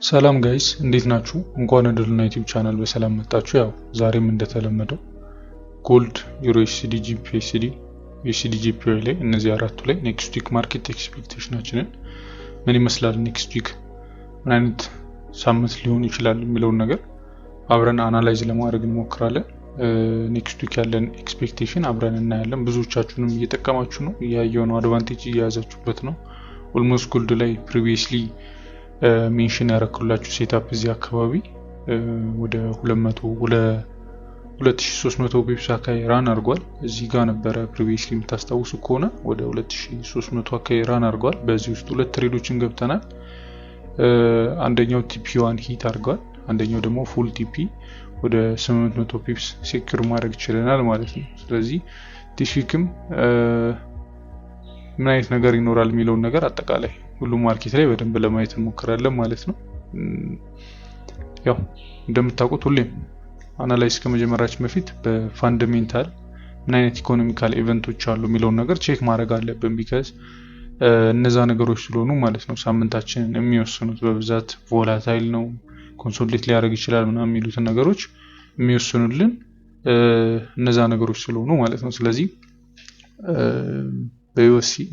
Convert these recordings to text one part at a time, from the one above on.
ሰላም ጋይስ እንዴት ናችሁ? እንኳን ወደ ሉና ዩቲዩብ ቻናል በሰላም መጣችሁ። ያው ዛሬም እንደተለመደው ጎልድ፣ ዩሮ ኤስዲ፣ ጂፒኤስዲ፣ ዩኤስዲ ጂፒአይ ላይ እነዚህ አራቱ ላይ ኔክስት ዊክ ማርኬት ኤክስፔክቴሽናችንን ምን ይመስላል፣ ኔክስት ዊክ ምን አይነት ሳምንት ሊሆን ይችላል የሚለውን ነገር አብረን አናላይዝ ለማድረግ እንሞክራለን። ኔክስት ዊክ ያለን ኤክስፔክቴሽን አብረን እናያለን። ብዙዎቻችሁንም እየጠቀማችሁ ነው፣ እያየው ነው፣ አድቫንቴጅ እያያዛችሁበት ነው። ኦልሞስት ጎልድ ላይ ፕሪቪየስሊ ሜንሽን ያረኩላችሁ ሴትአፕ እዚህ አካባቢ ወደ 2300 ፒፕስ አካባቢ ራን አድርጓል። እዚህ ጋር ነበረ ፕሪቪየስሊ የምታስታውሱ ከሆነ ወደ 2300 አካባቢ ራን አድርጓል። በዚህ ውስጥ ሁለት ትሬዶችን ገብተናል። አንደኛው ቲፒ1 ሂት አድርጓል፣ አንደኛው ደግሞ ፉል ቲፒ ወደ 800 ፒፕስ ሴኩር ማድረግ ይችላል ማለት ነው። ስለዚህ ዲስ ዊክም ምን አይነት ነገር ይኖራል የሚለውን ነገር አጠቃላይ ሁሉም ማርኬት ላይ በደንብ ለማየት እንሞክራለን ማለት ነው። ያው እንደምታውቁት ሁሌም አናላይዝ ከመጀመራችን በፊት በፋንዳሜንታል ምን አይነት ኢኮኖሚካል ኢቨንቶች አሉ የሚለውን ነገር ቼክ ማድረግ አለብን። ቢካዝ እነዛ ነገሮች ስለሆኑ ማለት ነው ሳምንታችንን የሚወስኑት። በብዛት ቮላታይል ነው፣ ኮንሶሊዴት ሊያደርግ ይችላል ምናምን የሚሉትን ነገሮች የሚወስኑልን እነዛ ነገሮች ስለሆኑ ማለት ነው። ስለዚህ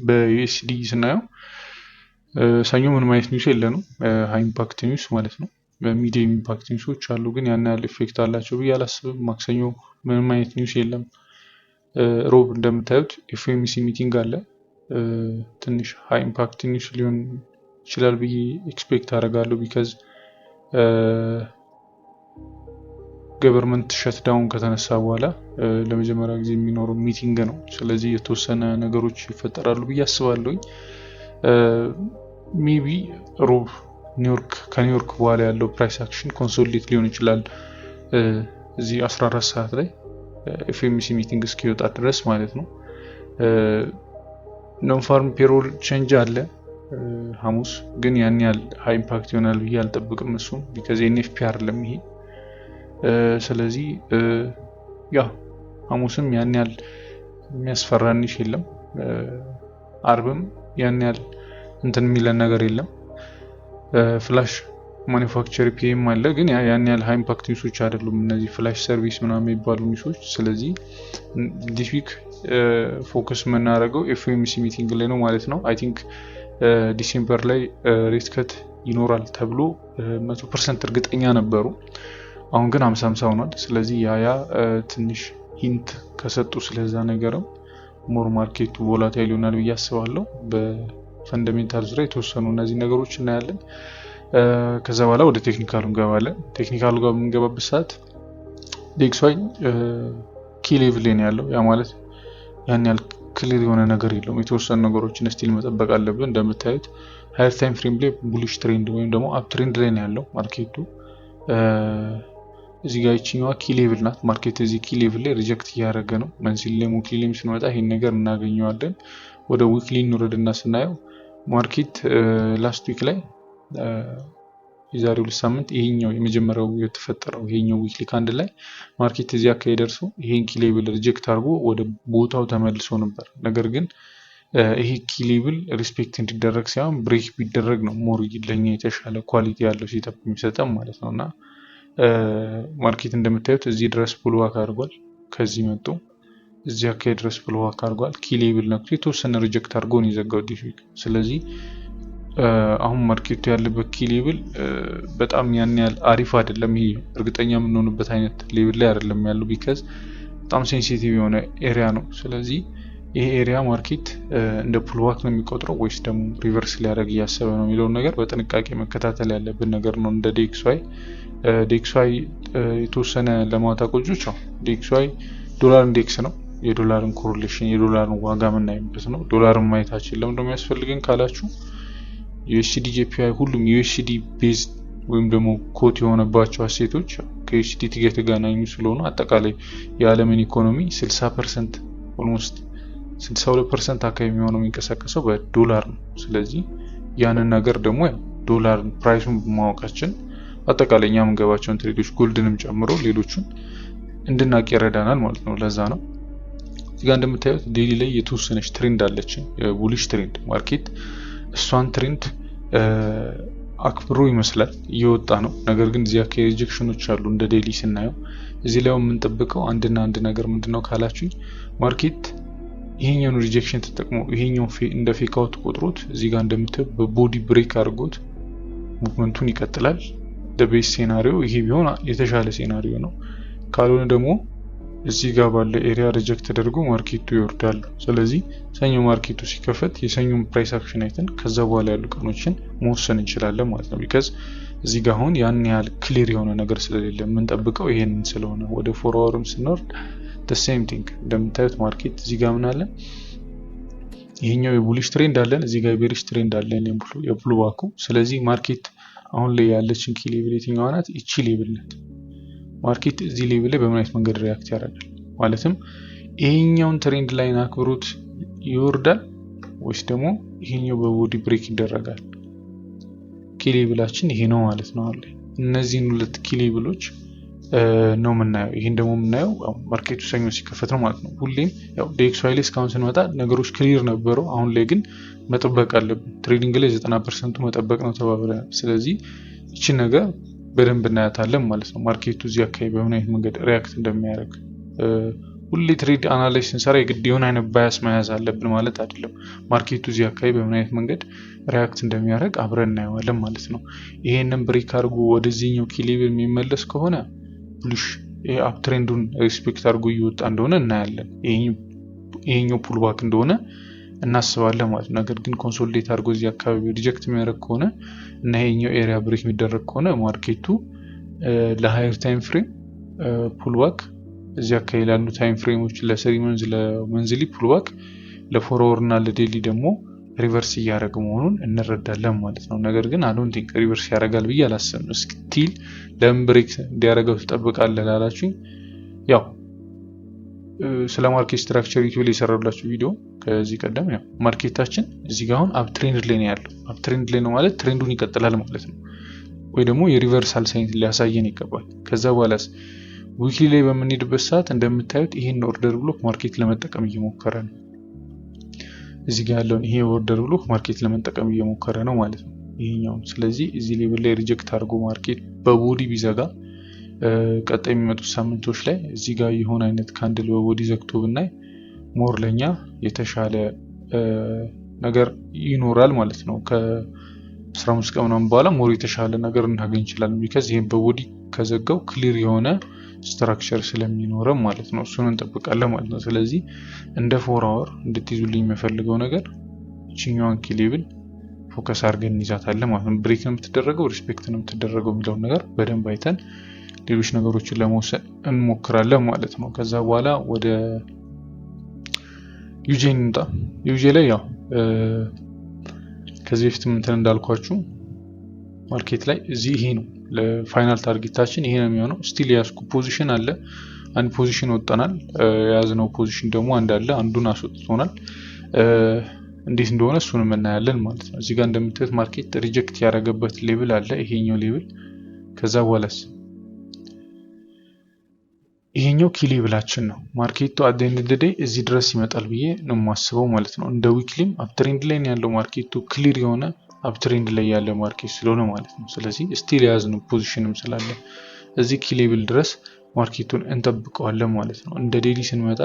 በዩኤስዲ ስናየው ሰኞ ምንም አይነት ኒውስ የለንም፣ ሃይ ኢምፓክት ኒውስ ማለት ነው። በሚዲየም ኢምፓክት ኒውሶች አሉ፣ ግን ያን ያህል ኢፌክት አላቸው ብዬ አላስብም። ማክሰኞ ምንም አይነት ኒውስ የለም። ሮብ እንደምታዩት ኤፍኤምሲ ሚቲንግ አለ። ትንሽ ሃይ ኢምፓክት ኒውስ ሊሆን ይችላል ብዬ ኤክስፔክት አደርጋለሁ። ቢካዝ ገቨርንመንት ሸትዳውን ከተነሳ በኋላ ለመጀመሪያ ጊዜ የሚኖረው ሚቲንግ ነው። ስለዚህ የተወሰነ ነገሮች ይፈጠራሉ ብዬ አስባለሁኝ። ሜቢ ሮብ ከኒውዮርክ በኋላ ያለው ፕራይስ አክሽን ኮንሶሊዴት ሊሆን ይችላል እዚህ 14 ሰዓት ላይ ኤፍኤምሲ ሚቲንግ እስኪወጣ ድረስ ማለት ነው። ኖን ፋርም ፔሮል ቼንጅ አለ ሐሙስ፣ ግን ያን ያህል ሃይ ኢምፓክት ይሆናል ብዬ አልጠብቅም። እሱም ቢካዝ ኤንኤፍፒ አይደለም ይሄ። ስለዚህ ያ ሐሙስም ያን ያህል የሚያስፈራንሽ የለም። አርብም ያን ያህል እንትን የሚለን ነገር የለም። ፍላሽ ማኒፋክቸር ፒኤም አለ፣ ግን ያን ያህል ሃይ ኢምፓክት ኒውሶች አይደሉም እነዚህ ፍላሽ ሰርቪስ ምናምን የሚባሉ ኒውሶች። ስለዚህ ዲስ ዊክ ፎከስ የምናደርገው ኤፍኤምሲ ሚቲንግ ላይ ነው ማለት ነው። አይ ቲንክ ዲሴምበር ላይ ሬት ከት ይኖራል ተብሎ 100% እርግጠኛ ነበሩ። አሁን ግን 50-50 ሆኗል። ስለዚህ ያ ትንሽ ሂንት ከሰጡ ስለዛ ነገርም ሞር ማርኬቱ ቮላታይል ይሆናል ብዬ አስባለሁ። በፈንዳሜንታል ዙሪያ የተወሰኑ እነዚህ ነገሮች እናያለን። ከዛ በኋላ ወደ ቴክኒካሉ እንገባለን። ቴክኒካሉ ጋር በምንገባበት ሰዓት ዴክስዋይ ኪ ሌቭል ላይ ነው ያለው። ያ ማለት ያን ያህል ክሊር የሆነ ነገር የለውም። የተወሰኑ ነገሮችን ስቲል መጠበቅ አለብን። እንደምታዩት ሃየር ታይም ፍሬም ላይ ቡሊሽ ትሬንድ ወይም ደግሞ አፕ ትሬንድ ላይ ነው ያለው ማርኬቱ። እዚህ ጋር ይችኛዋ ኪ ሌቭል ናት። ማርኬት እዚህ ኪ ሌቭል ላይ ሪጀክት እያደረገ ነው። መንዝሊ ላይ ዊክሊ ላይ ስንመጣ ይሄን ነገር እናገኘዋለን። ወደ ዊክሊ እንወርድና ስናየው ማርኬት ላስት ዊክ ላይ የዛሬው ሳምንት ይሄኛው የመጀመሪያው የተፈጠረው ይሄኛው ዊክሊ ካንድ ላይ ማርኬት እዚህ አካባቢ ደርሶ ይሄን ኪ ሌቭል ሪጀክት አድርጎ ወደ ቦታው ተመልሶ ነበር። ነገር ግን ይሄ ኪ ሌቭል ሪስፔክት እንዲደረግ ሳይሆን ብሬክ ቢደረግ ነው ሞር ለኛ የተሻለ ኳሊቲ ያለው ሴታፕ የሚሰጠን ማለት ነውና ማርኬት እንደምታዩት እዚህ ድረስ ፑል ባክ አድርጓል። ከዚህ መጥቶ እዚህ አካባቢ ድረስ ፑል ባክ አድርጓል። ኪ ሌቭል ነው የተወሰነ ሪጀክት አድርጎ ነው የዘጋው ዲስ ዊክ። ስለዚህ አሁን ማርኬቱ ያለበት ኪ ሌቭል በጣም ያን ያህል አሪፍ አይደለም። ይሄ እርግጠኛ የምንሆንበት አይነት ሌቭል ላይ አይደለም ያለው፣ ቢካዝ በጣም ሴንሲቲቭ የሆነ ኤሪያ ነው። ስለዚህ ይሄ ኤሪያ ማርኬት እንደ ፑል ባክ ነው የሚቆጥረው ወይስ ደግሞ ሪቨርስ ሊያደርግ እያሰበ ነው የሚለውን ነገር በጥንቃቄ መከታተል ያለብን ነገር ነው። እንደ ዴክስዋይ የተወሰነ ለማታ ቆጆች ነው። ዴክስዋይ ዶላር ኢንዴክስ ነው። የዶላርን ኮሪሌሽን የዶላርን ዋጋ የምናይበት ነው። ዶላርን ማየታችን ለምን እንደሚያስፈልገን ካላችሁ ዩኤስዲ ጂፒአይ ሁሉም ዩኤስዲ ቤዝድ ወይም ደግሞ ኮት የሆነባቸው አሴቶች ከዩኤስዲ ጋር የተገናኙ ስለሆኑ አጠቃላይ የዓለምን ኢኮኖሚ 60% ኦልሞስት 62% አካባቢ የሚሆነው የሚንቀሳቀሰው በዶላር ነው። ስለዚህ ያንን ነገር ደግሞ ዶላር ፕራይሱን በማወቃችን አጠቃላይ እኛ የምንገባቸውን ትሬዶች ጎልድንም ጨምሮ ሌሎቹን እንድናቅ ይረዳናል ማለት ነው። ለዛ ነው እዚህ ጋር እንደምታዩት ዴይሊ ላይ የተወሰነች ትሬንድ አለች፣ የቡሊሽ ትሬንድ ማርኬት። እሷን ትሬንድ አክብሮ ይመስላል እየወጣ ነው። ነገር ግን እዚህ አካባቢ ሪጀክሽኖች አሉ እንደ ዴሊ ስናየው። እዚህ ላይ የምንጠብቀው አንድ ነገር ምንድነው ካላችሁኝ ማርኬት ይሄኛውን ሪጀክሽን ተጠቅሞ ይሄኛው እንደ ፌክ አውት ቆጥሮት እዚህ ጋር እንደምታዩት በቦዲ ብሬክ አድርጎት ሙቭመንቱን ይቀጥላል። ቤስ ሴናሪዮ ይሄ ቢሆን የተሻለ ሴናሪዮ ነው። ካልሆነ ደግሞ እዚህ ጋር ባለ ኤሪያ ሪጀክት ተደርጎ ማርኬቱ ይወርዳል። ስለዚህ ሰኞ ማርኬቱ ሲከፈት የሰኞን ፕራይስ አክሽን አይተን ከዛ በኋላ ያሉ ቀኖችን መወሰን እንችላለን ማለት ነው። ቢካዝ እዚህ ጋር አሁን ያን ያህል ክሊር የሆነ ነገር ስለሌለ የምንጠብቀው ይሄንን ስለሆነ ወደ 4 አወርም ስንወርድ the same thing እንደምታዩት ማርኬት እዚህ ጋር ምን አለ ይሄኛው የቡሊሽ ትሬንድ አለን፣ እዚህ ጋር የቤሪሽ ትሬንድ አለን የፑል ባኩ። ስለዚህ ማርኬት አሁን ላይ ያለችን ኪ ሌቭል የትኛዋ ናት? እቺ ሌቭል ናት። ማርኬት እዚህ ሌቭል ላይ በምን አይነት መንገድ ሪያክት ያደርጋል? ማለትም ይሄኛውን ትሬንድ ላይን አክብሮት ይወርዳል ወይስ ደግሞ ይሄኛው በቦዲ ብሬክ ይደረጋል? ኪ ሌቭላችን ይሄ ነው ማለት ነው። አለ እነዚህን ሁለት ኪ ሌቭሎች ነው የምናየው። ይሄን ደግሞ የምናየው ማርኬቱ ሰኞ ሲከፈት ነው ማለት ነው። ሁሌም ያው ዴክስዋይ ላይ እስካሁን ስንመጣ ነገሮች ክሊር ነበሩ። አሁን ላይ ግን መጠበቅ አለብን። ትሬዲንግ ላይ 90% መጠበቅ ነው ተባብለናል። ስለዚህ እቺ ነገር በደንብ እናያታለን ማለት ነው። ማርኬቱ እዚህ አካባቢ በምን አይነት መንገድ ሪያክት እንደሚያደርግ ሁሌ ትሬድ አናላይዝ ስንሰራ የግድ የሆነ አይነት ባያስ መያዝ አለብን ማለት አይደለም። ማርኬቱ እዚህ አካባቢ በምን አይነት መንገድ ሪያክት እንደሚያደርግ አብረን እናየዋለን ማለት ነው። ይሄንን ብሬክ አድርጎ ወደዚህኛው ኪ ሌቭል የሚመለስ ከሆነ ቡሊሽ አፕ ትሬንዱን ሪስፔክት አድርጎ እየወጣ እንደሆነ እናያለን። ይሄኛው ፑል ባክ እንደሆነ እናስባለን ማለት ነው። ነገር ግን ኮንሶሊዴት አድርጎ እዚህ አካባቢ ሪጀክት የሚያደርግ ከሆነ እና ይሄኛው ኤሪያ ብሬክ የሚደረግ ከሆነ ማርኬቱ ለሃየር ታይም ፍሬም ፑል ባክ እዚህ አካባቢ ያሉ ታይም ፍሬሞች ለ3 መንዝ ለመንዝሊ ፑል ባክ ለ4 አወር እና ለዴሊ ደግሞ ሪቨርስ እያደረገ መሆኑን እንረዳለን ማለት ነው። ነገር ግን አይ ዶንት ቲንክ ሪቨርስ ያደርጋል ብዬ አላስብም። ስቲል ለምን ብሬክ እንዲያደርገው ትጠብቃለህ ላላችሁኝ ያው ስለ ማርኬት ስትራክቸር ዩቲዩብ ላይ የሰራሁላችሁ ቪዲዮ ከዚህ ቀደም ያው ማርኬታችን እዚህ ጋር አሁን አፕ ትሬንድ ላይ ነው ያለው። አፕ ትሬንድ ላይ ነው ማለት ትሬንዱን ይቀጥላል ማለት ነው። ወይ ደግሞ የሪቨርሳል ሳይን ሊያሳየን ይገባል። ከዛ በኋላስ ዊክሊ ላይ በምንሄድበት ሰዓት እንደምታዩት ይሄን ኦርደር ብሎክ ማርኬት ለመጠቀም እየሞከረ ነው። እዚህ ጋር ያለውን ይሄ ኦርደር ብሎክ ማርኬት ለመጠቀም እየሞከረ ነው ማለት ነው ይሄኛው። ስለዚህ እዚህ ሌቭል ላይ ሪጀክት አድርጎ ማርኬት በቦዲ ቢዘጋ ቀጣይ የሚመጡት ሳምንቶች ላይ እዚህ ጋር የሆነ አይነት ካንድል በቦዲ ዘግቶ ብናይ ሞር ለኛ የተሻለ ነገር ይኖራል ማለት ነው። ከ15 ቀን ምናምን በኋላ ሞር የተሻለ ነገር እናገኝ እንችላለን። ቢካዝ ይሄን በቦዲ ከዘጋው ክሊር የሆነ ስትራክቸር ስለሚኖረው ማለት ነው። እሱን እንጠብቃለን ማለት ነው። ስለዚህ እንደ 4 አወር እንድትይዙልኝ የሚፈልገው ነገር እቺኛዋን ኪ ሌቭል ፎከስ አድርገን እንይዛታለን ማለት ነው። ብሬክ ነው የምትደረገው ሪስፔክት ነው የምትደረገው የሚለውን ነገር በደንብ አይተን ሌሎች ነገሮችን ለመወሰን እንሞክራለን ማለት ነው። ከዛ በኋላ ወደ ዩጄ እንጣ። ዩጄ ላይ ያው ከዚህ በፊት እንትን እንዳልኳችሁ ማርኬት ላይ እዚህ ይሄ ነው ለፋይናል ታርጌታችን ይሄ ነው የሚሆነው። ስቲል ያስኩ ፖዚሽን አለ። አንድ ፖዚሽን ወጣናል። ያዝነው ፖዚሽን ደግሞ አንዱን አስወጥቶናል። እንዴት እንደሆነ እሱንም እናያለን ማለት ነው። እዚህ ጋር እንደምታዩት ማርኬት ሪጀክት ያደረገበት ሌቭል አለ፣ ይሄኛው ሌቭል። ከዛ በኋላስ ይሄኛው ኪ ሌቭላችን ነው። ማርኬቱ አት ዘ ኤንድ ኦፍ ዘ ዴይ እዚህ ድረስ ይመጣል ብዬ ነው የማስበው ማለት ነው። እንደ ዊክሊም አፕ ትሬንድ ላይ ያለው ማርኬቱ ክሊር የሆነ አፕ ትሬንድ ላይ ያለ ማርኬት ስለሆነ ማለት ነው። ስለዚህ ስቲል ያዝነው ፖዚሽንም ስላለ እዚህ ኪ ሌቭል ድረስ ማርኬቱን እንጠብቀዋለን ማለት ነው። እንደ ዴሊ ስንመጣ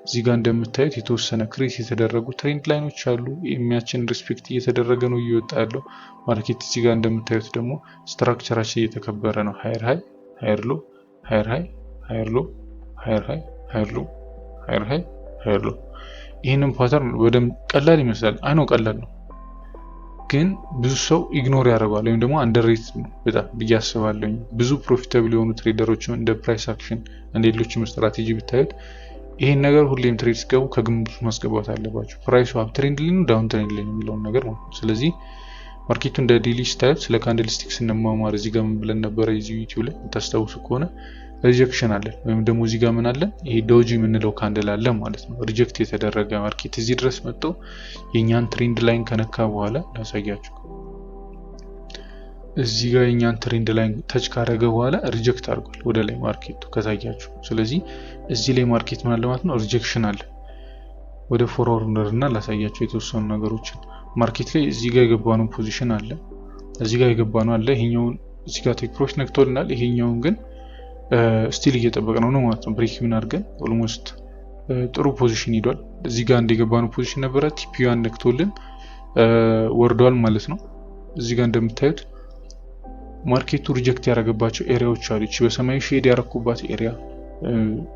እዚህ ጋር እንደምታዩት የተወሰነ ክሬት የተደረጉ ትሬንድ ላይኖች አሉ። የሚያችን ሪስፔክት እየተደረገ ነው እየወጣ ያለው ማርኬት። እዚህ ጋር እንደምታዩት ደግሞ ስትራክቸራችን እየተከበረ ነው። ሃየር ሃይ፣ ሃየር ሎ፣ ሃየር ሃይ፣ ሃየር ሎ፣ ሃየር ሃይ፣ ሃየር ሎ፣ ሃየር ሃይ፣ ሃየር ሎ። ይህንን ፓተርን በደንብ ቀላል ይመስላል። አይ ነው ቀላል ነው፣ ግን ብዙ ሰው ኢግኖር ያደርጋል ወይም ደግሞ አንደርሬት ነው በጣም ብዬ አስባለሁ። ብዙ ፕሮፊታብል የሆኑ ትሬደሮችም እንደ ፕራይስ አክሽን እንደ ሌሎችም ስትራቴጂ ብታዩት ይሄን ነገር ሁሌም ትሬድ ሲገቡ ከግምት ማስገባት አለባቸው። ፕራይሱ አፕ ትሬንድ ላይ ነው ዳውን ትሬንድ ላይ ነው የሚለውን ነገር ማለት ነው። ስለዚህ ማርኬቱ እንደ ዴሊ ስታዩት ስለ ካንድልስቲክስ እንማማር እዚህ ጋር ምን ብለን ነበር እዚህ ዩቲዩብ ላይ ታስታውሱ ከሆነ ሪጀክሽን አለ ወይም ደግሞ እዚህ ጋር ምን አለ ይሄ ዶጂ የምንለው ካንድል አለ ማለት ነው። ሪጀክት የተደረገ ማርኬት እዚህ ድረስ መጥቶ የኛን ትሬንድ ላይን ከነካ በኋላ ላሳያችሁ። እዚህ ጋር የኛን ትሬንድ ላይን ተች ካረገ በኋላ ሪጀክት አድርጓል ወደ ላይ ማርኬቱ ከታያችሁ። ስለዚህ እዚህ ላይ ማርኬት ምን አለ ማለት ነው ሪጀክሽን አለ። ወደ ፎርዋርደር እና ላሳያችሁ የተወሰኑ ነገሮችን። ማርኬት ላይ እዚህ ጋር የገባነው ፖዚሽን አለ። እዚህ ጋር የገባ ነው አለ። ይሄኛውን እዚህ ጋር ቴክ ፕሮፊት ነክቶልናል። ይሄኛውን ግን ስቲል እየጠበቅነው ነው ማለት ነው። ብሬክ ኢቭን አድርገን ኦልሞስት ጥሩ ፖዚሽን ሄዷል። እዚህ ጋር እንደገባነው ፖዚሽን ነበረ ቲፒዋን ነክቶልን ወርዷል ማለት ነው። እዚህ ጋር እንደምታዩት ማርኬቱ ሪጀክት ያደረገባቸው ኤሪያዎች አሉ። እቺ በሰማያዊ ሼድ ያረኩባት ኤሪያ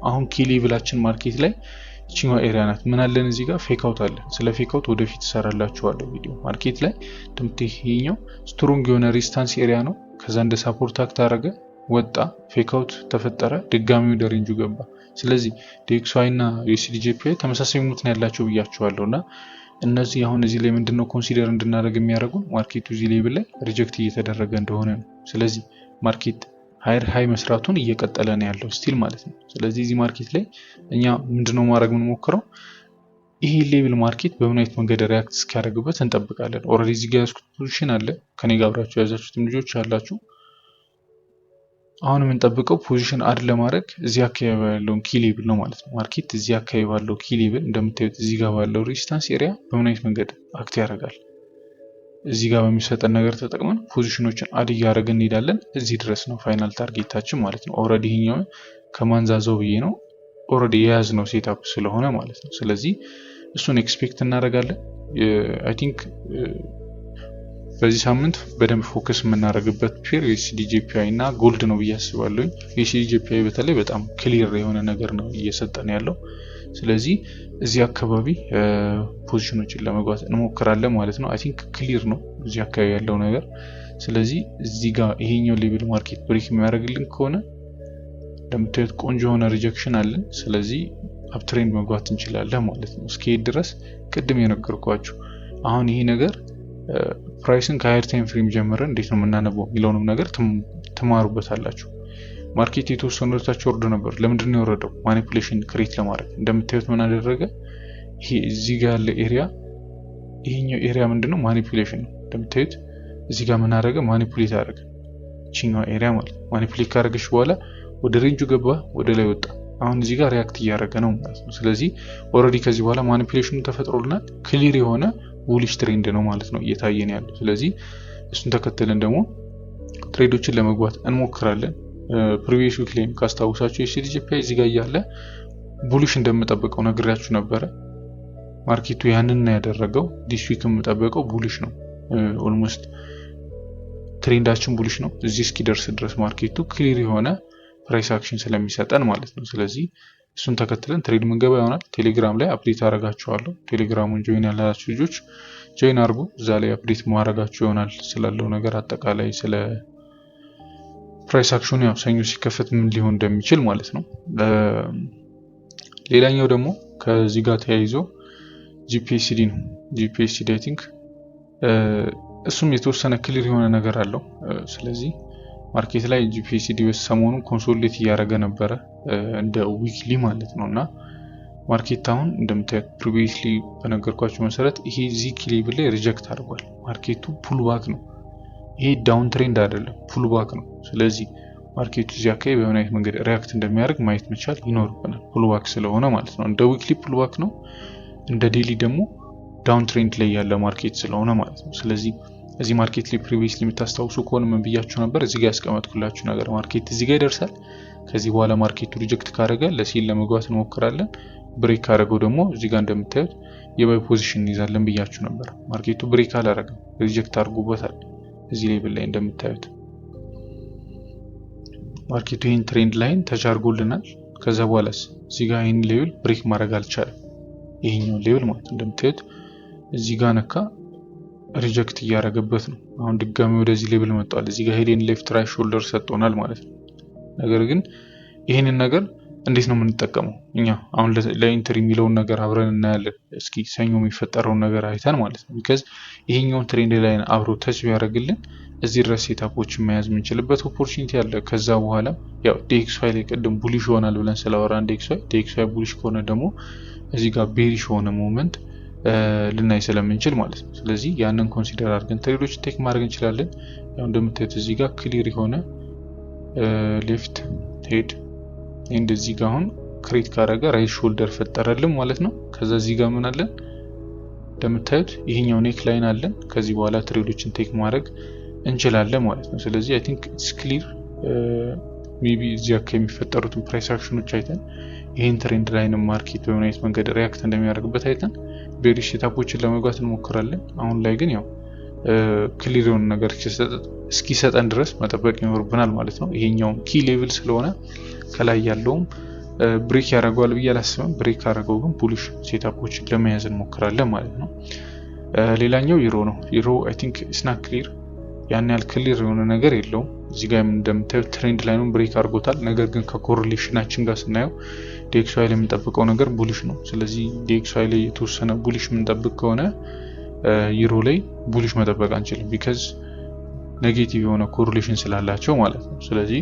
አሁን ኪ ሌቭላችን ማርኬት ላይ እቺኛው ኤሪያ ናት። ምን አለን እዚህ ጋር ፌክ አውት አለ። ስለ ፌክ አውት ወደፊት እሰራላችኋለሁ ቪዲዮ። ማርኬት ላይ እንደምትይኛው ስትሮንግ የሆነ ሬዚስታንስ ኤሪያ ነው። ከዛ እንደ ሳፖርት አክት አደረገ፣ ወጣ፣ ፌክ አውት ተፈጠረ፣ ድጋሚ ወደ ሬንጁ ገባ። ስለዚህ DXY እና USDJPY ተመሳሳይ ሙት ነው ያላቸው ብያችኋለሁና እነዚህ አሁን እዚህ ላይ ምንድነው ኮንሲደር እንድናደርግ የሚያደርጉን ማርኬቱ እዚህ ሌቭል ላይ ሪጀክት እየተደረገ እንደሆነ ነው። ስለዚህ ማርኬት ሃይር ሃይ መስራቱን እየቀጠለ ነው ያለው ስቲል ማለት ነው። ስለዚህ እዚህ ማርኬት ላይ እኛ ምንድነው ማድረግ የምንሞክረው ይሄ ሌቭል ማርኬት በምን አይነት መንገድ ሪያክት እስኪያደርግበት እንጠብቃለን። ኦሬዲ እዚህ ጋር ያዝኩት ፖዚሽን አለ። ከኔ ጋር አብራችሁ ያዛችሁትም ልጆች አላችሁ። አሁን የምንጠብቀው ፖዚሽን አድ ለማድረግ እዚህ አካባቢ ያለውን ኪ ሌቭል ነው ማለት ነው። ማርኬት እዚህ አካባቢ ባለው ኪ ሌቭል እንደምታዩት እዚህ ጋር ባለው ሬዚስታንስ ኤሪያ በምን አይነት መንገድ አክት ያደርጋል እዚህ ጋር በሚሰጠን ነገር ተጠቅመን ፖዚሽኖችን አድ እያደረግን እንሄዳለን። እዚህ ድረስ ነው ፋይናል ታርጌታችን ማለት ነው። ኦሬዲ ይሄኛው ከማንዛዛው ብዬ ነው ኦሬዲ የያዝነው ሴትአፕ ስለሆነ ማለት ነው። ስለዚህ እሱን ኤክስፔክት እናደርጋለን። አይ ቲንክ በዚህ ሳምንት በደንብ ፎከስ የምናደርግበት ፔር USDJPY እና ጎልድ ነው ብዬ አስባለሁ። USDJPY በተለይ በጣም ክሊር የሆነ ነገር ነው እየሰጠን ያለው። ስለዚህ እዚህ አካባቢ ፖዚሽኖችን ለመግባት እንሞክራለን ማለት ነው። አይ ቲንክ ክሊር ነው እዚህ አካባቢ ያለው ነገር። ስለዚህ እዚህ ጋር ይሄኛው ሌቭል ማርኬት ብሬክ የሚያደርግልን ከሆነ እንደምታዩት ቆንጆ የሆነ ሪጀክሽን አለን። ስለዚህ አፕ ትሬንድ መግባት እንችላለን ማለት ነው። እስከሄድ ድረስ ቅድም የነገርኳችሁ አሁን ይሄ ነገር ፕራይስን ከሃየር ታይም ፍሬም ጀምረን እንዴት ነው የምናነበው የሚለውንም ነገር ትማሩበታላችሁ። ማርኬት የተወሰነ ወደታች ወርዶ ነበር። ለምንድን ነው የወረደው? ማኒፑሌሽን ክሬት ለማድረግ። እንደምታዩት ምን አደረገ? ይሄ እዚህ ጋር ያለ ኤሪያ ይሄኛው ኤሪያ ምንድነው? ማኒፑሌሽን ነው። እንደምታዩት እዚህ ጋር ምን አደረገ? ማኒፑሌት አደረገ። እቺኛው ኤሪያ ማለት ማኒፑሌት ካደረገች በኋላ ወደ ሬንጁ ገባ፣ ወደ ላይ ወጣ። አሁን እዚህ ጋር ሪያክት እያደረገ ነው ማለት ነው። ስለዚህ ኦሬዲ ከዚህ በኋላ ማኒፑሌሽኑ ተፈጥሮልናል። ክሊር የሆነ ቡሊሽ ትሬንድ ነው ማለት ነው እየታየን ያለው። ስለዚህ እሱን ተከትለን ደግሞ ትሬዶችን ለመግባት እንሞክራለን። ፕሪቪየስ ዊክ ላይ ካስታውሳችሁ USDJPY እዚህ ጋር ያለ ቡሊሽ እንደምጠብቀው ነግሬያችሁ ነበረ። ማርኬቱ ያንን ነው ያደረገው። ዲስ ዊክ የምጠብቀው ቡሊሽ ነው። ኦልሞስት ትሬንዳችን ቡሊሽ ነው እዚህ እስኪደርስ ድረስ ማርኬቱ ክሊር የሆነ ፕራይስ አክሽን ስለሚሰጠን ማለት ነው። ስለዚህ እሱን ተከትለን ትሬድ መንገባ ይሆናል። ቴሌግራም ላይ አፕዴት አረጋችኋለሁ። ቴሌግራሙን ጆይን ያላችሁ ልጆች ጆይን አርጉ። እዛ ላይ አፕዴት ማረጋችሁ ይሆናል ስላለው ነገር አጠቃላይ ስለ ፕራይስ አክሽኑ ያው ሰኞ ሲከፈት ምን ሊሆን እንደሚችል ማለት ነው። ሌላኛው ደግሞ ከዚህ ጋር ተያይዞ GPSD ነው። GPSD አይ ቲንክ እሱም የተወሰነ ክሊር የሆነ ነገር አለው። ስለዚህ ማርኬት ላይ GPSD በሰሞኑ ኮንሶሊዴት እያደረገ ነበረ እንደ ዊክሊ ማለት ነውና ማርኬት አሁን እንደምታዩት ፕሪቪየስሊ በነገርኳችሁ መሰረት ይሄ ዚክ ሌቭል ላይ ሪጀክት አድርጓል። ማርኬቱ ፑል ባክ ነው። ይሄ ዳውን ትሬንድ አይደለም፣ ፑል ባክ ነው። ስለዚህ ማርኬቱ እዚህ አካባቢ በምን አይነት መንገድ ሪያክት እንደሚያደርግ ማየት መቻል ይኖርብናል። ፑል ባክ ስለሆነ ማለት ነው። እንደ ዊክሊ ፑል ባክ ነው፣ እንደ ዴሊ ደግሞ ዳውን ትሬንድ ላይ ያለ ማርኬት ስለሆነ ማለት ነው። ስለዚህ እዚህ ማርኬት ላይ ፕሪቪየስሊ የምታስታውሱ ከሆነ ምን ብያችሁ ነበር? እዚህ ጋር ያስቀመጥኩላችሁ ነገር ማርኬት እዚህ ጋር ይደርሳል። ከዚህ በኋላ ማርኬቱ ሪጀክት ካደረገ ለሴል ለመግባት እንሞክራለን። ብሬክ ካደረገው ደግሞ እዚህ ጋር እንደምታዩት የባይ ፖዚሽን እንይዛለን ብያችሁ ነበር። ማርኬቱ ብሬክ አላደረገም፣ ሪጀክት አድርጎበታል። እዚህ ሌቭል ላይ እንደምታዩት ማርኬቱ ይሄን ትሬንድ ላይን ተች አድርጎልናል። ከዛ በኋላስ እዚህ ጋር ይሄን ሌቭል ብሬክ ማድረግ አልቻለም። ይሄኛው ሌቭል ማለት እንደምታዩት እዚህ ጋር ነካ ሪጀክት እያደረገበት ነው። አሁን ድጋሚ ወደዚህ ሌቭል መጥቷል። እዚህ ጋር ሄደን ሌፍት ራይት ሾልደር ሰጥቶናል ማለት ነው። ነገር ግን ይሄንን ነገር እንዴት ነው የምንጠቀመው እኛ? አሁን ለኢንትሪ የሚለውን ነገር አብረን እናያለን። እስኪ ሰኞ የሚፈጠረውን ነገር አይተን ማለት ነው። ቢካዝ ይሄኛውን ትሬንድ ላይ አብሮ ተች ቢያደርግልን እዚህ ድረስ ሴታፖችን መያዝ የምንችልበት ኦፖርቹኒቲ አለ። ከዛ በኋላ ያው DXY ላይ ቀደም ቡሊሽ ይሆናል ብለን ስለወራን DXY ቡሊሽ ከሆነ ደግሞ እዚህ ጋር ቤሪሽ ሆነ ሞመንት ልናይ ስለምንችል ማለት ነው። ስለዚህ ያንን ኮንሲደር አድርገን ትሬዶች ቴክ ማድረግ እንችላለን። ያው እንደምታዩት እዚህ ጋር ክሊር የሆነ ሌፍት ሄድ እንደዚህ ጋር አሁን ክሬት ካደረገ ራይት ሾልደር ፈጠረልን ማለት ነው። ከዛ እዚህ ጋር ምን አለን? እንደምታዩት ይሄኛው ኔክ ላይን አለን። ከዚህ በኋላ ትሬዶችን ቴክ ማድረግ እንችላለን ማለት ነው። ስለዚህ አይ ቲንክ ኢትስ ክሊር ሜቢ እዚያ ከሚፈጠሩትን ፕራይስ አክሽኖች አይተን ይሄን ትሬንድ ላይን ማርኬት በምን አይነት መንገድ ሪያክት እንደሚያደርግበት አይተን ቤሪሽ ሴታፖችን ለመግባት እንሞክራለን። አሁን ላይ ግን ያው ክሊር የሆነ ነገር እስኪሰጠን ድረስ መጠበቅ ይኖርብናል ማለት ነው። ይሄኛው ኪ ሌቭል ስለሆነ ከላይ ያለውም ብሬክ ያደርገዋል ብዬ አላስብም። ብሬክ አደረገው ግን ቡሊሽ ሴታፖችን ለመያዝ እንሞክራለን ማለት ነው። ሌላኛው ዩሮ ነው። ዩሮ አይ ቲንክ ኢትስ ናት ክሊር፣ ያን ያህል ክሊር የሆነ ነገር የለውም። እዚህ ጋር እንደምታዩት ትሬንድ ላይኑን ብሬክ አድርጎታል። ነገር ግን ከኮሪሌሽናችን ጋር ስናየው ዲኤክስዋይ ላይ የምንጠብቀው ነገር ቡሊሽ ነው። ስለዚህ ዲኤክስዋይ ላይ የተወሰነ ቡሊሽ የምንጠብቅ ከሆነ ዩሮ ላይ ቡሊሽ መጠበቅ አንችልም፣ ቢካዝ ኔጌቲቭ የሆነ ኮሪሌሽን ስላላቸው ማለት ነው። ስለዚህ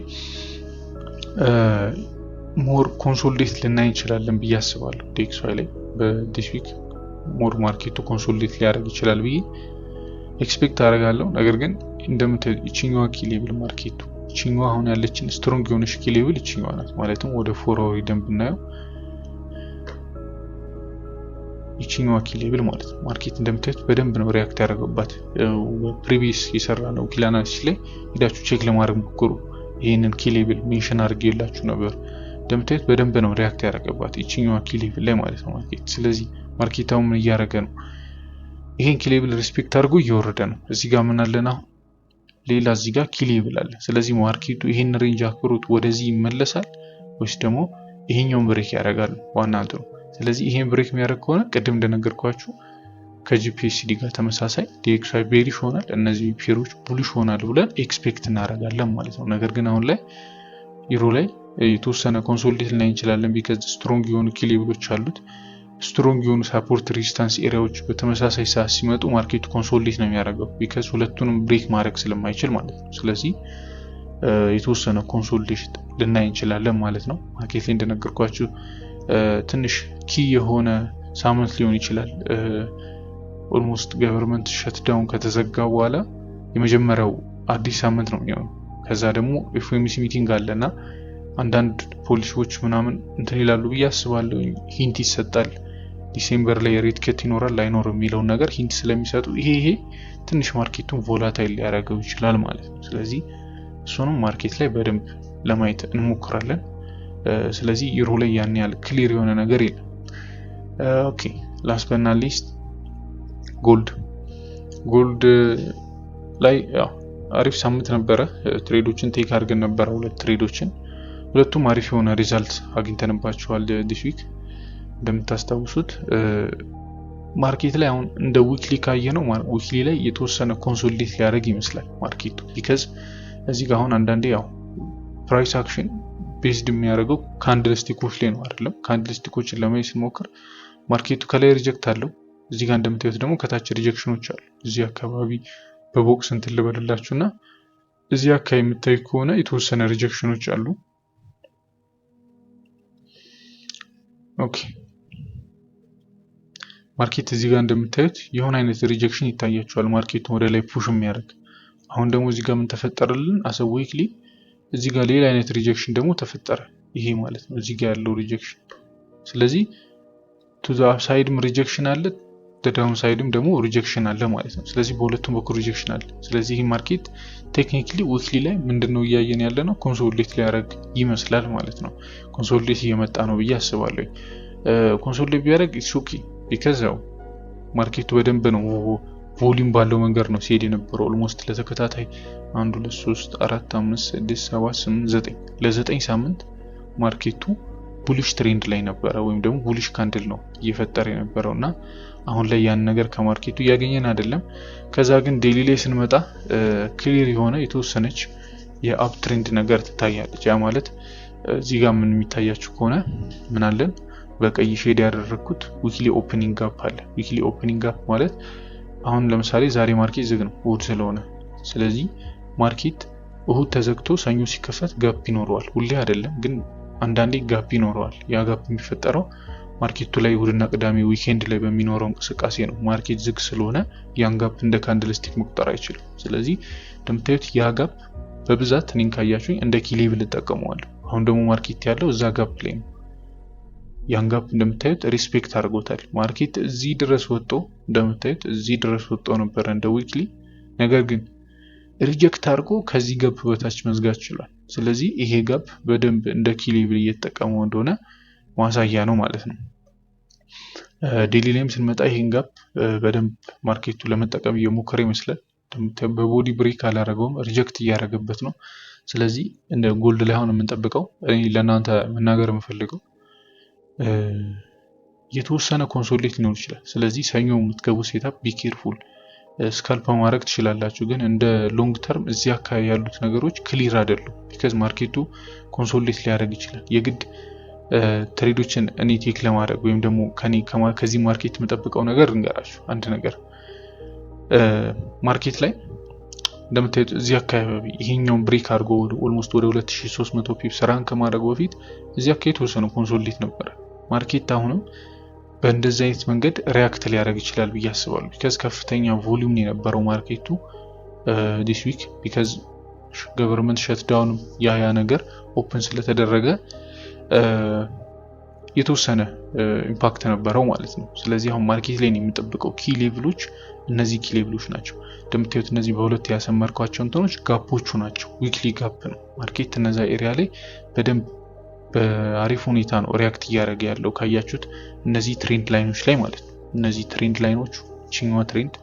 ሞር ኮንሶሊዴት ልናይ እንችላለን ብዬ አስባለሁ። ዲኤክስዋይ ላይ በዲስ ዊክ ሞር ማርኬቱ ኮንሶሊዴት ሊያደርግ ይችላል ብዬ ኤክስፔክት አደርጋለሁ። ነገር ግን እንደምታዩት ይችኛዋ ኪ ሌቭል ማርኬቱ ይችኛዋ አሁን ያለችን ስትሮንግ የሆነች ኪ ሌቭል ይችኛዋ ናት። ማለትም ወደ 4 አወር ደንብ ብናየው ይችኛዋ ኪ ሌቭል ማለት ነው። ማርኬት እንደምታዩት በደንብ ነው ሪያክት ያደረገባት። ፕሪቪየስ የሰራ ነው ኪ አናሊሲስ ላይ ሄዳችሁ ቼክ ለማድረግ ሞክሩ። ይሄንን ኪ ሌቭል ሜንሽን አድርጌላችሁ ነበር። እንደምታዩት በደንብ ነው ሪያክት ያደረገባት ይችኛዋ ኪ ሌቭል ላይ ማለት ነው ማርኬት። ስለዚህ ማርኬታው ምን እያደረገ ነው? ይሄን ኪ ሌቭል ሪስፔክት አድርጎ እየወረደ ነው። እዚህ ጋር ምን አለና ሌላ እዚህ ጋር ኪ ሌቭል አለ። ስለዚህ ማርኬቱ ይሄን ሬንጅ አክብሮት ወደዚህ ይመለሳል ወይስ ደግሞ ይሄኛውን ብሬክ ያደርጋል? ዋና እንትኑ ስለዚህ ይሄን ብሬክ የሚያደርግ ከሆነ ቅድም እንደነገርኳችሁ ከጂፒኤስዲ ጋር ተመሳሳይ ዲኤክስዋይ ቤሪሽ ሆናል፣ እነዚህ ፔሮች ቡሊሽ ሆናል ብለን ኤክስፔክት እናደርጋለን ማለት ነው። ነገር ግን አሁን ላይ ዩሮ ላይ የተወሰነ ኮንሶሊዴት ላይ እንችላለን፣ ቢካዝ ስትሮንግ የሆኑ ኪ ሌቭሎች አሉት። ስትሮንግ የሆኑ ሳፖርት ሬዚስታንስ ኤሪያዎች በተመሳሳይ ሰዓት ሲመጡ ማርኬቱ ኮንሶሊዴት ነው የሚያደርገው፣ ቢካዝ ሁለቱንም ብሬክ ማድረግ ስለማይችል ማለት ነው። ስለዚህ የተወሰነ ኮንሶሊዴሽን ልናይ እንችላለን ማለት ነው። ማርኬት ላይ እንደነገርኳችሁ ትንሽ ኪ የሆነ ሳምንት ሊሆን ይችላል። ኦልሞስት ገቨርንመንት ሸትዳውን ከተዘጋ በኋላ የመጀመሪያው አዲስ ሳምንት ነው የሚሆነው። ከዛ ደግሞ ኤፍኦኤምሲ ሚቲንግ አለና አንዳንድ ፖሊሲዎች ምናምን እንትን ይላሉ ብዬ አስባለሁ። ሂንት ይሰጣል። ዲሴምበር ላይ ሬት ከት ይኖራል ላይኖር የሚለውን ነገር ሂንት ስለሚሰጡ ይሄ ትንሽ ማርኬቱን ቮላታይል ሊያደርገው ይችላል ማለት ነው። ስለዚህ እሱንም ማርኬት ላይ በደንብ ለማየት እንሞክራለን። ስለዚህ ዩሮ ላይ ያን ያህል ክሊር የሆነ ነገር የለም። ኦኬ ላስት በት ናት ሊስት ጎልድ ላይ ያው አሪፍ ሳምንት ነበረ። ትሬዶችን ቴክ አድርገን ነበረ፣ ሁለት ትሬዶችን፣ ሁለቱም አሪፍ የሆነ ሪዛልት አግኝተንባቸዋል ዲስ ዊክ። እንደምታስታውሱት ማርኬት ላይ አሁን እንደ ዊክሊ ካየነው ዊክሊ ላይ የተወሰነ ኮንሶሊዴት ሊያደርግ ይመስላል ማርኬቱ፣ ቢካዝ እዚህ ጋር አሁን አንዳንዴ ያው ፕራይስ አክሽን ቤዝድ የሚያደርገው ካንድል ስቲኮች ላይ ነው አይደለም። ካንድል ስቲኮችን ለማየት ስንሞክር ማርኬቱ ከላይ ሪጀክት አለው፣ እዚህ ጋር እንደምታዩት ደግሞ ከታች ሪጀክሽኖች አሉ። እዚህ አካባቢ በቦክስ እንትን ልበልላችሁና እዚህ አካባቢ የምታዩ ከሆነ የተወሰነ ሪጀክሽኖች አሉ። ኦኬ ማርኬት እዚህ ጋር እንደምታዩት የሆነ አይነት ሪጀክሽን ይታያቸዋል፣ ማርኬቱን ወደ ላይ ፑሽ የሚያደርግ። አሁን ደግሞ እዚህ ጋር ምን ተፈጠረልን? አሰ ዊክሊ እዚህ ጋር ሌላ አይነት ሪጀክሽን ደግሞ ተፈጠረ። ይሄ ማለት ነው እዚህ ጋር ያለው ሪጀክሽን። ስለዚህ ቱ ዘ አፕሳይድም ሪጀክሽን አለ፣ ዳውን ሳይድም ደግሞ ሪጀክሽን አለ ማለት ነው። ስለዚህ በሁለቱም በኩል ሪጀክሽን አለ። ስለዚህ ይሄ ማርኬት ቴክኒካሊ ዊክሊ ላይ ምንድነው እያየን ያለ ነው? ኮንሶሊዴት ሊያደርግ ይመስላል ማለት ነው። ኮንሶሊዴት እየመጣ ነው ብዬ አስባለሁ። ኮንሶሊዴት ቢያደርግ ኢትስ ኦኬ፣ ቢካዝ ያው ማርኬቱ በደንብ ነው ቮሊዩም ባለው መንገድ ነው ሲሄድ የነበረው። ኦልሞስት ለተከታታይ 1 2 3 4 5 6 7 8 9 ለ9 ሳምንት ማርኬቱ ቡሊሽ ትሬንድ ላይ ነበረ፣ ወይም ደግሞ ቡሊሽ ካንድል ነው እየፈጠረ የነበረውና አሁን ላይ ያን ነገር ከማርኬቱ እያገኘን አይደለም። ከዛ ግን ዴሊ ላይ ስንመጣ ክሊር የሆነ የተወሰነች የአፕ ትሬንድ ነገር ትታያለች። ያ ማለት እዚህ ጋር ምን የሚታያችሁ ከሆነ ምን አለን? በቀይ ሼድ ያደረኩት ዊክሊ ኦፕኒንግ ጋፕ አለ። ዊክሊ ኦፕኒንግ ጋፕ ማለት አሁን ለምሳሌ ዛሬ ማርኬት ዝግ ነው እሁድ ስለሆነ፣ ስለዚህ ማርኬት እሁድ ተዘግቶ ሰኞ ሲከፈት ጋፕ ይኖረዋል። ሁሌ አይደለም ግን አንዳንዴ ጋፕ ይኖረዋል። ያ ጋፕ የሚፈጠረው ማርኬቱ ላይ እሁድና ቅዳሜ ዊኬንድ ላይ በሚኖረው እንቅስቃሴ ነው። ማርኬት ዝግ ስለሆነ ያን ጋፕ እንደ ካንድልስቲክ መቁጠር አይችልም። ስለዚህ እንደምታዩት ያ ጋፕ በብዛት እኔን ካያችሁኝ እንደ ኪ ሌቭል እጠቀመዋለሁ። አሁን ደግሞ ማርኬት ያለው እዛ ጋፕ ላይ ነው። ያን ጋፕ እንደምታዩት ሪስፔክት አድርጎታል። ማርኬት እዚህ ድረስ ወጥቶ እንደምታዩት እዚህ ድረስ ወጥቶ ነበር እንደ ዊክሊ። ነገር ግን ሪጀክት አድርጎ ከዚህ ጋፕ በታች መዝጋት ይችላል። ስለዚህ ይሄ ጋፕ በደንብ እንደ ኪ ሌቭል እየተጠቀመው እንደሆነ ማሳያ ነው ማለት ነው። ዴሊ ላይም ስንመጣ ይሄን ጋፕ በደንብ ማርኬቱ ለመጠቀም እየሞከረ ይመስላል። በቦዲ ብሬክ አላረገውም፣ ሪጀክት እያደረገበት ነው። ስለዚህ እንደ ጎልድ ላይ አሁን የምንጠብቀው እኔ ለእናንተ መናገር የምፈልገው የተወሰነ ኮንሶሌት ሊኖር ይችላል። ስለዚህ ሰኞ የምትገቡ ሴታፕ ቢ ኬርፉል፣ ስካልፕ ማድረግ ትችላላችሁ። ግን እንደ ሎንግ ተርም እዚህ አካባቢ ያሉት ነገሮች ክሊር አይደሉም። ቢካዝ ማርኬቱ ኮንሶሌት ሊያደርግ ይችላል። የግድ ትሬዶችን እኔ ቴክ ለማድረግ ወይም ደግሞ ከዚህ ማርኬት የምጠብቀው ነገር እንገራችሁ። አንድ ነገር ማርኬት ላይ እንደምታዩት እዚህ አካባቢ ይሄኛውን ብሬክ አድርጎ ኦልሞስት ወደ 2300 ፒፕስ ራንክ ከማድረጉ በፊት እዚህ አካባቢ የተወሰነ ኮንሶሌት ነበረ። ማርኬት አሁንም በእንደዚህ አይነት መንገድ ሪያክት ሊያደርግ ይችላል ብዬ አስባለሁ። ቢካዝ ከፍተኛ ቮሊዩም የነበረው ማርኬቱ ዲስ ዊክ ቢካዝ ገቨርንመንት ሸትዳውን ያ ነገር ኦፕን ስለተደረገ የተወሰነ ኢምፓክት ነበረው ማለት ነው። ስለዚህ አሁን ማርኬት ላይ የሚጠብቀው ኪ ሌቭሎች እነዚህ ኪ ሌቭሎች ናቸው። እንደምታዩት እነዚህ በሁለት ያሰመርኳቸው እንትኖች ጋፖቹ ናቸው። ዊክሊ ጋፕ ነው። ማርኬት እነዛ ኤሪያ ላይ በደንብ በአሪፍ ሁኔታ ነው ሪያክት እያደረገ ያለው። ካያችሁት እነዚህ ትሬንድ ላይኖች ላይ ማለት ነው። እነዚህ ትሬንድ ላይኖች ቺኛዋ ትሬንድ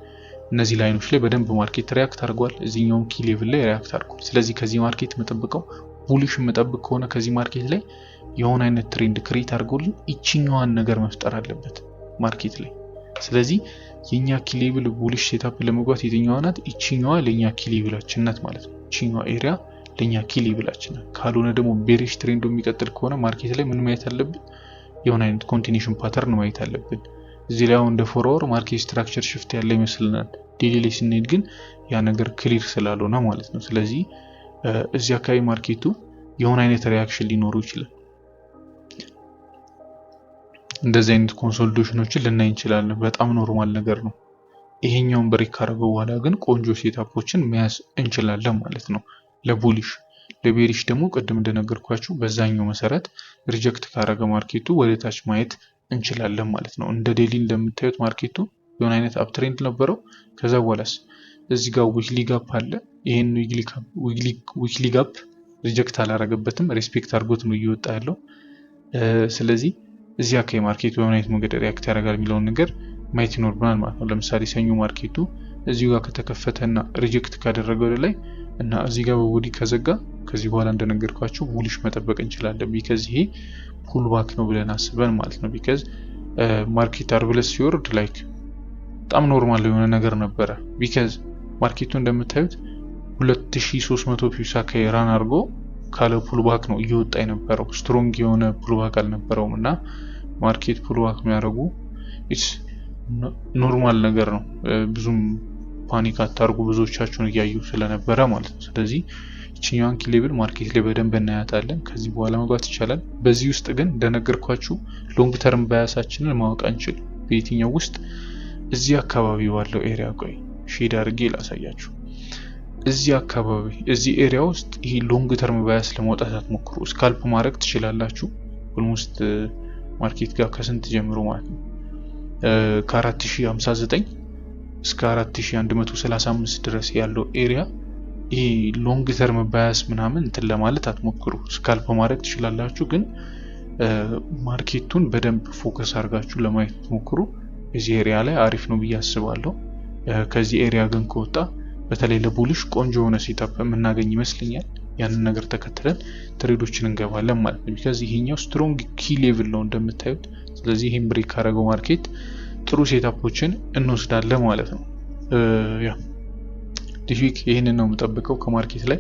እነዚህ ላይኖች ላይ በደንብ ማርኬት ሪያክት አድርጓል። እዚህኛው ኪ ሌቭል ላይ ሪያክት አድርጓል። ስለዚህ ከዚህ ማርኬት መጠብቀው ቡሊሽ መጠብቅ ከሆነ ከዚህ ማርኬት ላይ የሆነ አይነት ትሬንድ ክሬት አድርጎልን እቺኛዋን ነገር መፍጠር አለበት ማርኬት ላይ። ስለዚህ የኛ ኪ ሌቭል ቡሊሽ ሴታፕ ለመግባት የትኛዋ ናት? እቺኛዋ ለኛ ኪ ሌቭላችን ናት ማለት ነው። እቺኛዋ ኤሪያ ለኛ ኪ ሌቭላችን ናት። ካልሆነ ደግሞ ቤሪሽ ትሬንዱ የሚቀጥል ከሆነ ማርኬት ላይ ምን ማየት አለብን? የሆነ አይነት ኮንቲኒዩሽን ፓተርን ማየት አለብን። እዚህ ላይ አሁን እንደ ፎርወር ማርኬት ስትራክቸር ሽፍት ያለ ይመስልናል። ዴሊ ላይ ስንሄድ ግን ያ ነገር ክሊር ስላልሆነ ማለት ነው። ስለዚህ እዚህ አካባቢ ማርኬቱ የሆነ አይነት ሪያክሽን ሊኖሩ ይችላል። እንደዚህ አይነት ኮንሶሊዴሽኖችን ልናይ እንችላለን። በጣም ኖርማል ነገር ነው። ይሄኛውን ብሬክ ካደረገው በኋላ ግን ቆንጆ ሴታፖችን መያዝ እንችላለን ማለት ነው ለቡሊሽ። ለቤሪሽ ደግሞ ቅድም እንደነገርኳችሁ በዛኛው መሰረት ሪጀክት ካደረገ ማርኬቱ ወደ ታች ማየት እንችላለን ማለት ነው። እንደ ዴሊ እንደምታዩት ማርኬቱ የሆነ አይነት አፕ ትሬንድ ነበረው። ከዛ በኋላስ እዚህ ጋር ዊክሊ ጋፕ አለ። ይሄን ዊክሊ ጋፕ ሪጀክት አላረገበትም፣ ሬስፔክት አድርጎት ነው እየወጣ ያለው። ስለዚህ እዚህ አካባቢ ማርኬቱ በምን አይነት መንገድ ሪያክት ያደርጋል የሚለውን ነገር ማየት ይኖርብናል ማለት ነው። ለምሳሌ ሰኞ ማርኬቱ እዚህ ጋር ከተከፈተና ሪጀክት ካደረገ ወደ ላይ እና እዚህ ጋር በቦዲ ከዘጋ ከዚህ በኋላ እንደነገርኳችሁ ቡሊሽ መጠበቅ እንችላለን። ቢካዝ ይሄ ፑል ባክ ነው ብለን አስበን ማለት ነው። ቢካዝ ማርኬት አርብለስ ሲወርድ ላይክ በጣም ኖርማል የሆነ ነገር ነበረ። ቢካዝ ማርኬቱ እንደምታዩት 2300 ፒፕስ አካባቢ ራን አድርጎ ካለ ፑል ባክ ነው እየወጣ የነበረው። ስትሮንግ የሆነ ፑል ባክ አልነበረውም እና ማርኬት ፑል ባክ የሚያደርጉ ኖርማል ነገር ነው። ብዙም ፓኒክ አታርጉ፣ ብዙዎቻችሁን እያዩ ስለነበረ ማለት ነው። ስለዚህ እቺኛዋን ኪ ሌቭል ማርኬት ላይ በደንብ እናያታለን። ከዚህ በኋላ መግባት ይቻላል። በዚህ ውስጥ ግን እንደነገርኳችሁ ሎንግ ተርም ባያሳችንን ማወቅ አንችል። በየትኛው ውስጥ እዚህ አካባቢ ባለው ኤሪያ ቆይ ሼድ አድርጌ ላሳያችሁ። እዚህ አካባቢ እዚህ ኤሪያ ውስጥ ይሄ ሎንግ ተርም ባያስ ለማውጣት አትሞክሩ። ስካልፕ ማድረግ ትችላላችሁ። ኦልሞስት ማርኬት ጋር ከስንት ጀምሮ ማለት ነው ከ4059 እስከ 4135 ድረስ ያለው ኤሪያ ይሄ ሎንግ ተርም ባያስ ምናምን እንትን ለማለት አትሞክሩ። ስካልፕ ማድረግ ትችላላችሁ፣ ግን ማርኬቱን በደንብ ፎከስ አድርጋችሁ ለማየት ሞክሩ። እዚህ ኤሪያ ላይ አሪፍ ነው ብዬ አስባለሁ። ከዚህ ኤሪያ ግን ከወጣ በተለይ ለቡሊሽ ቆንጆ የሆነ ሴታፕ የምናገኝ ይመስለኛል። ያንን ነገር ተከትለን ትሬዶችን እንገባለን ማለት ነው። ቢካዝ ይሄኛው ስትሮንግ ኪ ሌቭል ነው እንደምታዩት። ስለዚህ ይሄን ብሬክ ካደረገው ማርኬት ጥሩ ሴታፖችን እንወስዳለን ማለት ነው። ያ ዲስ ዊክ ይሄንን ነው የምጠብቀው ከማርኬት ላይ።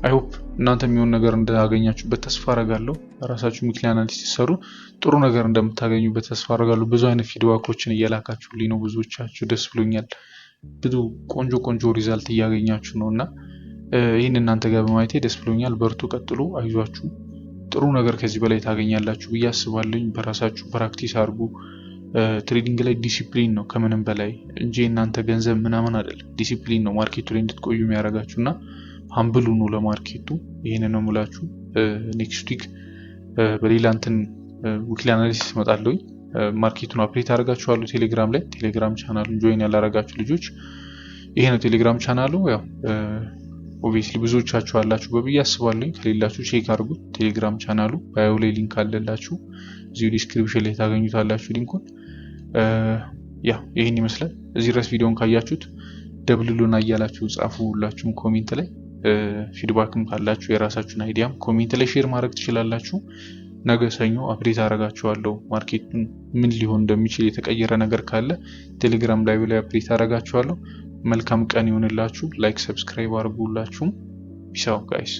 አይ ሆፕ እናንተ የሚሆን ነገር እንዳገኛችሁበት ተስፋ አደርጋለሁ። ራሳችሁ ዊክሊ አናሊሲስ ሰሩ፣ ጥሩ ነገር እንደምታገኙበት ተስፋ አደርጋለሁ። ብዙ አይነት ፊድባኮችን እየላካችሁልኝ ነው ብዙዎቻችሁ፣ ደስ ብሎኛል። ብዙ ቆንጆ ሪዛልት እያገኛችሁ ነውና ይሄን እናንተ ጋር በማየቴ ደስ ብሎኛል። በርቱ፣ ቀጥሉ፣ አይዟችሁ። ጥሩ ነገር ከዚህ በላይ ታገኛላችሁ ብዬ አስባለሁ። በራሳችሁ ፕራክቲስ አድርጉ። ትሬዲንግ ላይ ዲሲፕሊን ነው ከምንም በላይ እንጂ እናንተ ገንዘብ ምናምን አይደለም። ዲሲፕሊን ነው ማርኬቱ ላይ እንድትቆዩ የሚያደርጋችሁና ሃምብል ሁኑ ለማርኬቱ። ይሄን ነው የምላችሁ። ኔክስት ዊክ በሌላ እንትን ዊክሊ አናሊሲስ እመጣለሁ። ማርኬቱን አፕዴት አደርጋችኋለሁ ቴሌግራም ላይ። ቴሌግራም ቻናሉን ጆይን ያላረጋችሁ ልጆች ይሄ ነው ቴሌግራም ቻናሉ። ያው ኦብቪየስሊ ብዙዎቻችሁ አላችሁ በብዬ አስባለሁ። ከሌላችሁ ቼክ አድርጉት። ቴሌግራም ቻናሉ ባዮ ላይ ሊንክ አለላችሁ፣ እዚሁ ዲስክሪፕሽን ላይ ታገኙታላችሁ ሊንኩን። ያ ይሄን ይመስላል። እዚህ ድረስ ቪዲዮን ካያችሁት ደብሉሉና እያላችሁ ጻፉ ሁላችሁም ኮሜንት ላይ። ፊድባክም ካላችሁ የራሳችሁን አይዲያም ኮሜንት ላይ ሼር ማድረግ ትችላላችሁ። ነገ ሰኞ አፕዴት አረጋችኋለሁ ማርኬቱን ምን ሊሆን እንደሚችል የተቀየረ ነገር ካለ ቴሌግራም ላይ አፕዴት አረጋችኋለሁ። መልካም ቀን ይሁንላችሁ። ላይክ ሰብስክራይብ አድርጉላችሁ። ፒስ አውት ጋይስ።